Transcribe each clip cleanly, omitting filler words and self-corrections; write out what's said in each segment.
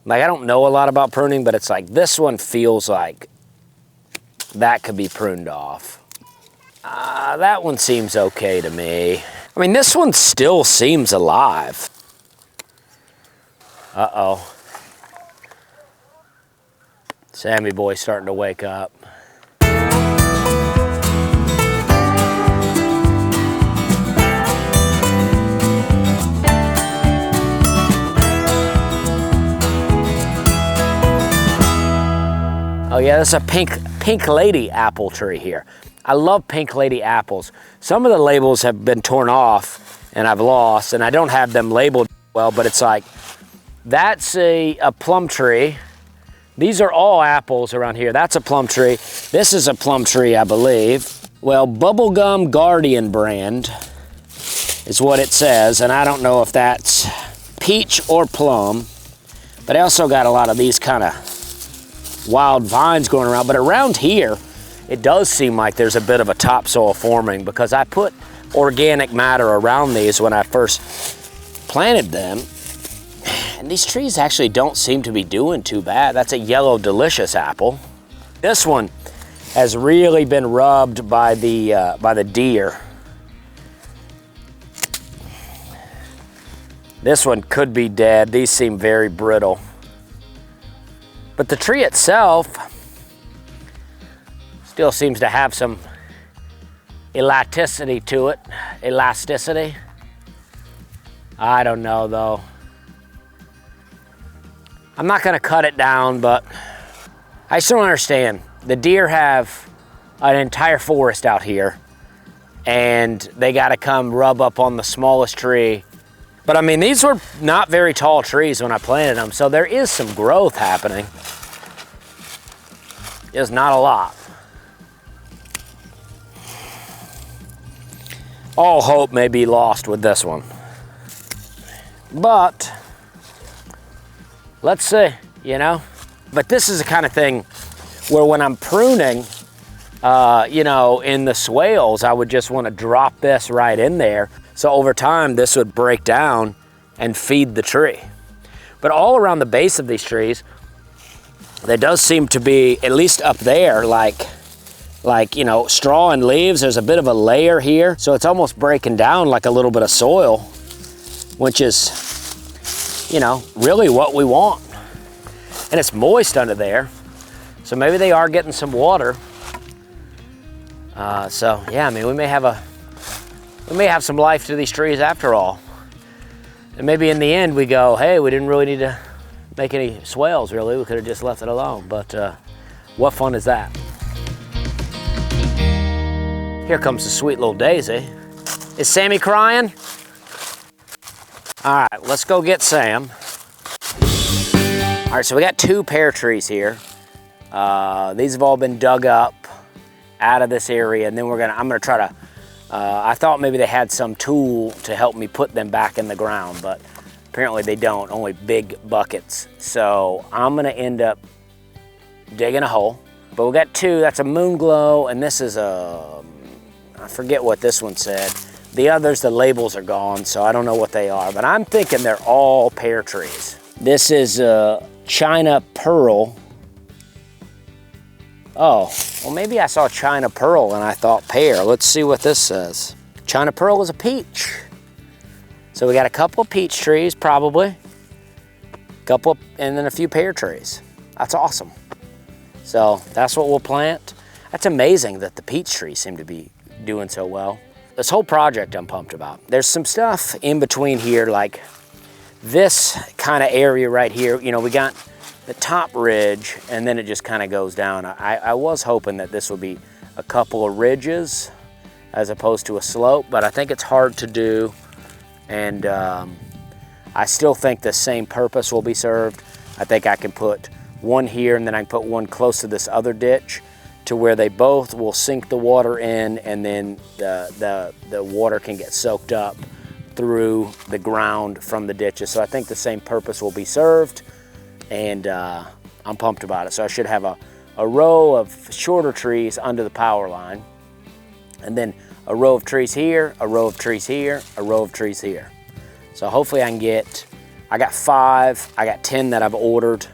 Like, I don't know a lot about pruning, but it's like this one feels like that could be pruned off. That one seems okay to me. I mean, this one still seems alive. Uh-oh. Sammy boy's starting to wake up. Oh yeah, this is a pink lady apple tree here. I love pink lady apples. Some of the labels have been torn off and I've lost, and I don't have them labeled well, but it's like, that's a plum tree. These are all apples around here. That's a plum tree. This is a plum tree, I believe. Well, Bubblegum Guardian brand is what it says, and I don't know if that's peach or plum, but I also got a lot of these kind of wild vines going around. But around here, it does seem like there's a bit of a topsoil forming, because I put organic matter around these when I first planted them. And these trees actually don't seem to be doing too bad. That's a yellow delicious apple. This one has really been rubbed by the deer. This one could be dead. These seem very brittle. But the tree itself still seems to have some elasticity to it. Elasticity. I don't know though. I'm not gonna cut it down, but I still don't understand. The deer have an entire forest out here, and they gotta come rub up on the smallest tree. But I mean, these were not very tall trees when I planted them, so there is some growth happening. Just not a lot. All hope may be lost with this one. But let's see, you know? But this is the kind of thing where when I'm pruning, you know, in the swales, I would just want to drop this right in there. So over time, this would break down and feed the tree. But all around the base of these trees, there does seem to be, at least up there, like, you know, straw and leaves. There's a bit of a layer here. So it's almost breaking down like a little bit of soil, which is, you know, really what we want. And it's moist under there. So maybe they are getting some water. So yeah, I mean, we may have some life to these trees after all. And maybe in the end we go, hey, we didn't really need to make any swales, really. We could have just left it alone. But what fun is that? Here comes the sweet little daisy. Is Sammy crying? All right, let's go get Sam. All right, so we got 2 pear trees here. These have all been dug up out of this area, and then I'm gonna try to, I thought maybe they had some tool to help me put them back in the ground, but apparently they don't, only big buckets. So I'm gonna end up digging a hole. But we got 2, that's a moon glow, and this is a, I forget what this one said. The others, the labels are gone, so I don't know what they are, but I'm thinking they're all pear trees. This is China Pearl. Oh, well maybe I saw China Pearl and I thought pear. Let's see what this says. China Pearl is a peach. So we got a couple of peach trees, probably. And then a few pear trees. That's awesome. So that's what we'll plant. That's amazing that the peach trees seem to be doing so well. This whole project I'm pumped about. There's some stuff in between here, like this kind of area right here. You know, we got the top ridge, and then it just kind of goes down. I was hoping that this would be a couple of ridges as opposed to a slope, but I think it's hard to do. And I still think the same purpose will be served. I think I can put one here, and then I can put one close to this other ditch to where they both will sink the water in, and then the water can get soaked up through the ground from the ditches. So I think the same purpose will be served, and I'm pumped about it. So I should have a row of shorter trees under the power line, and then a row of trees here, a row of trees here, a row of trees here. So hopefully I can get I got 5, I got 10 that I've ordered.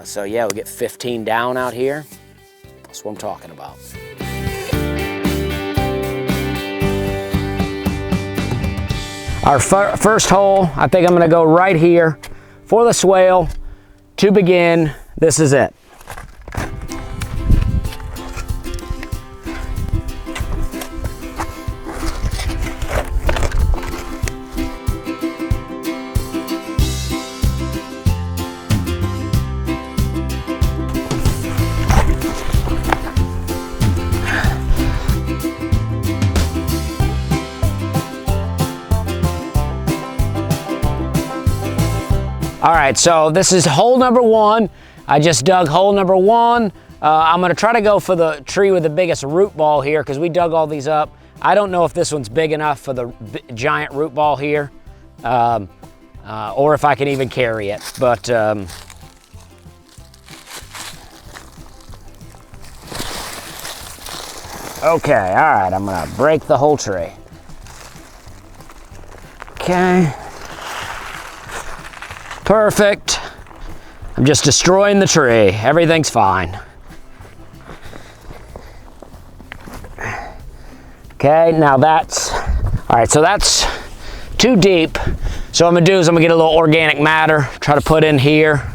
So yeah, we'll get 15 down out here. That's what I'm talking about. Our first hole, I think I'm gonna go right here for the swale. To begin, this is it. All right, so this is hole number 1. I just dug hole number 1. I'm gonna try to go for the tree with the biggest root ball here because we dug all these up. I don't know if this one's big enough for the giant root ball here or if I can even carry it, but okay, all right, I'm gonna break the whole tree. Okay. Perfect. I'm just destroying the tree. Everything's fine. Okay, now that's, all right, so that's too deep. So what I'm gonna do is I'm gonna get a little organic matter, try to put in here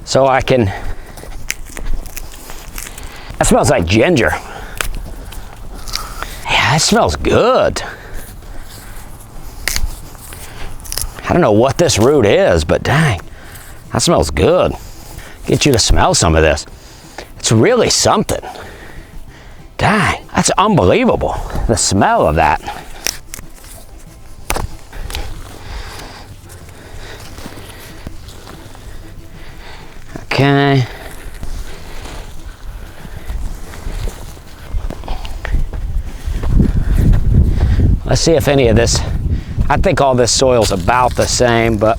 so I can, that smells like ginger. Yeah, that smells good. I don't know what this root is, but dang, that smells good. Get you to smell some of this. It's really something. Dang, that's unbelievable. The smell of that. Okay. Let's see if any of this, I think all this soil's about the same, but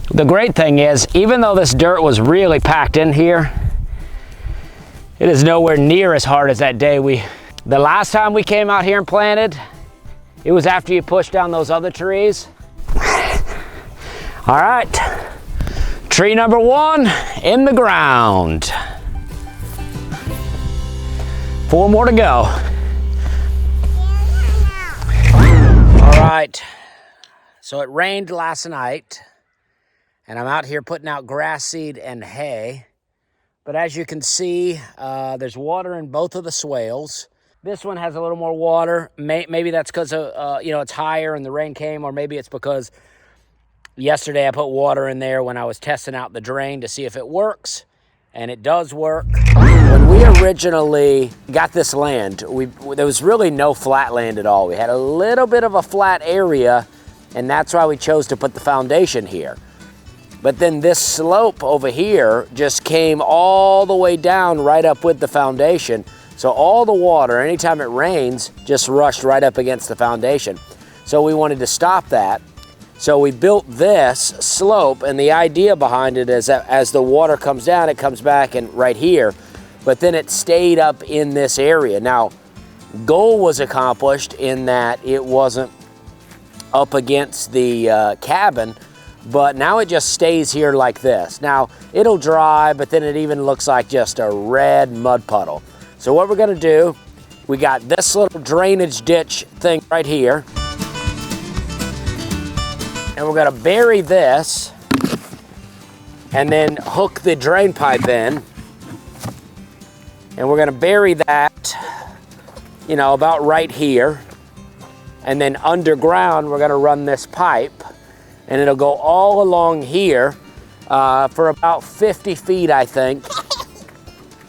the great thing is, even though this dirt was really packed in here, it is nowhere near as hard as that day the last time we came out here and planted. It was after you pushed down those other trees. All right, tree number 1 in the ground. 4 more to go. All right, so it rained last night and I'm out here putting out grass seed and hay. But as you can see, there's water in both of the swales. This one has a little more water. Maybe that's because it's higher and the rain came, or maybe it's because yesterday I put water in there when I was testing out the drain to see if it works, and it does work. When we originally got this land, there was really no flat land at all. We had a little bit of a flat area, and that's why we chose to put the foundation here. But then this slope over here just came all the way down right up with the foundation. So all the water, anytime it rains, just rushed right up against the foundation. So we wanted to stop that. So we built this slope, and the idea behind it is that as the water comes down, it comes back and right here, but then it stayed up in this area. Now, goal was accomplished in that it wasn't up against the cabin, but now it just stays here like this. Now, it'll dry, but then it even looks like just a red mud puddle. So what we're gonna do, we got this little drainage ditch thing right here, and we're gonna bury this and then hook the drain pipe in, and we're gonna bury that, about right here, and then underground we're gonna run this pipe, and it'll go all along here for about 50 feet, I think.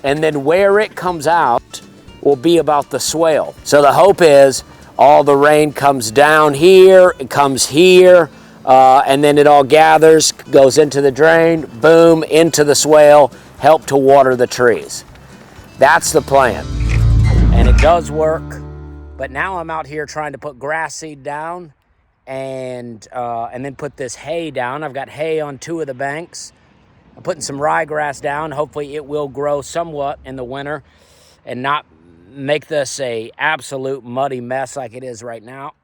And then where it comes out will be about the swale. So the hope is all the rain comes down here, it comes here, and then it all gathers, goes into the drain, boom, into the swale, help to water the trees. That's the plan. And it does work. But now I'm out here trying to put grass seed down and then put this hay down. I've got hay on 2 of the banks. I'm putting some ryegrass down. Hopefully it will grow somewhat in the winter and not make this a absolute muddy mess like it is right now.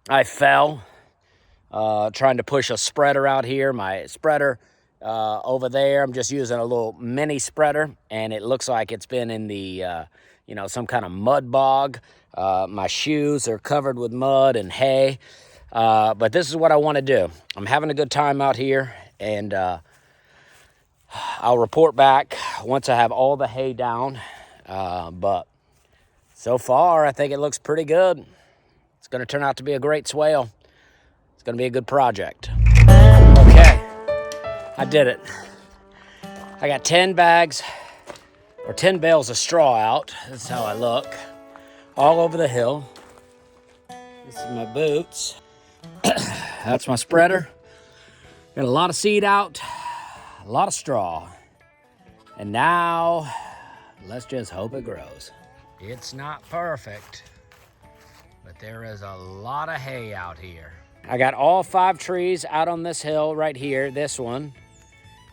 I fell trying to push a spreader out here. My spreader over there, I'm just using a little mini spreader, and it looks like it's been in the, some kind of mud bog. My shoes are covered with mud and hay, but this is what I want to do. I'm having a good time out here, and I'll report back once I have all the hay down, but so far I think it looks pretty good. It's going to turn out to be a great swale. It's going to be a good project. Okay, I did it. I got 10 bags or 10 bales of straw out. That's how I look. All over the hill. This is my boots. That's my spreader. Got a lot of seed out, a lot of straw. And now, let's just hope it grows. It's not perfect, but there is a lot of hay out here. I got all 5 trees out on this hill right here, this one.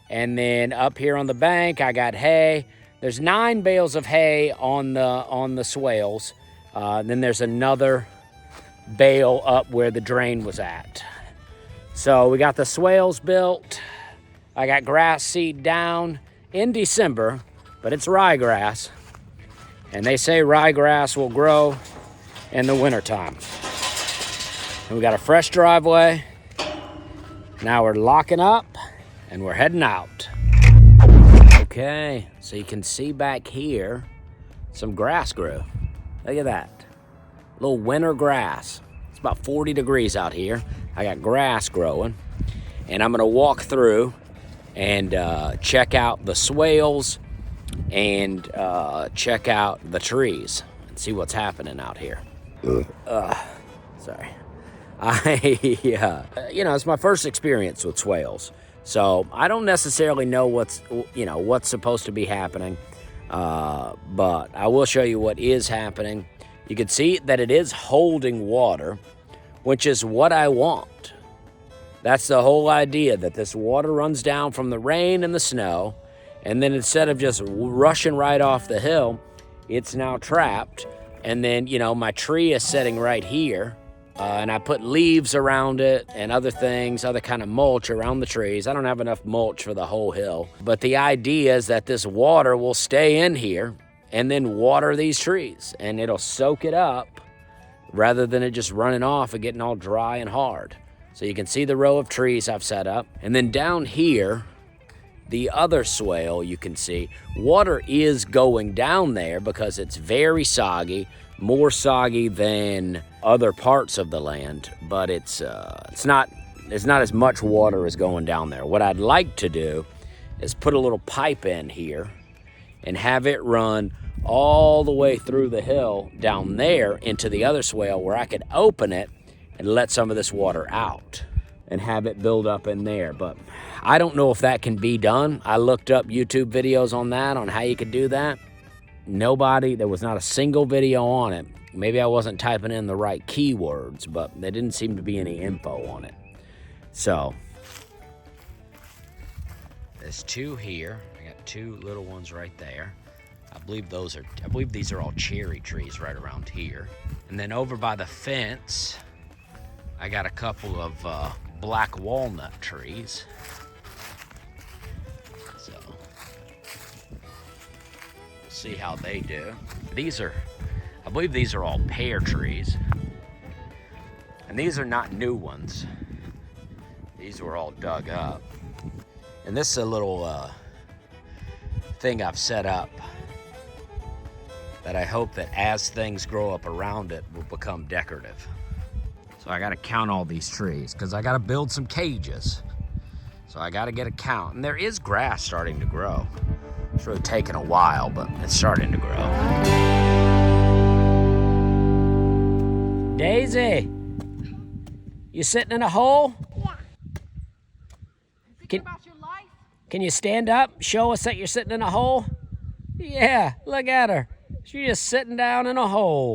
And then up here on the bank, I got hay. There's 9 bales of hay on the swales. Then there's another bale up where the drain was at. So we got the swales built. I got grass seed down in December, but it's ryegrass. And they say ryegrass will grow in the wintertime. And we got a fresh driveway. Now we're locking up and we're heading out. Okay, so you can see back here, some grass grew. Look at that, little winter grass. It's about 40 degrees out here. I got grass growing, and I'm gonna walk through and check out the swales and check out the trees and see what's happening out here. Sorry. It's my first experience with swales, so I don't necessarily know what's supposed to be happening, but I will show you what is happening. You can see that it is holding water, which is what I want. That's the whole idea, that this water runs down from the rain and the snow, and then instead of just rushing right off the hill, it's now trapped. And then, my tree is sitting right here, and I put leaves around it and other things, other kind of mulch around the trees. I don't have enough mulch for the whole hill, but the idea is that this water will stay in here and then water these trees, and it'll soak it up rather than it just running off and getting all dry and hard. So you can see the row of trees I've set up. And then down here, the other swale, you can see water is going down there because it's very soggy, more soggy than other parts of the land, but it's not as much water as going down there. What I'd like to do is put a little pipe in here and have it run all the way through the hill down there into the other swale, where I could open it and let some of this water out and have it build up in there. But I don't know if that can be done. I looked up YouTube videos on that, on how you could do that. There was not a single video on it. Maybe I wasn't typing in the right keywords, but there didn't seem to be any info on it. So there's 2 here. I got 2 little ones right there. I believe these are all cherry trees right around here. And then over by the fence, I got a couple of black walnut trees. So we'll see how they do. I believe these are all pear trees. And these are not new ones. These were all dug up. And this is a little thing I've set up that I hope that as things grow up around it will become decorative. So I gotta count all these trees because I gotta build some cages. So I gotta get a count. And there is grass starting to grow. It's really taken a while, but it's starting to grow. Daisy, you sitting in a hole? Yeah. Thinking about your life? Can you stand up? Show us that you're sitting in a hole? Yeah, look at her. She's just sitting down in a hole.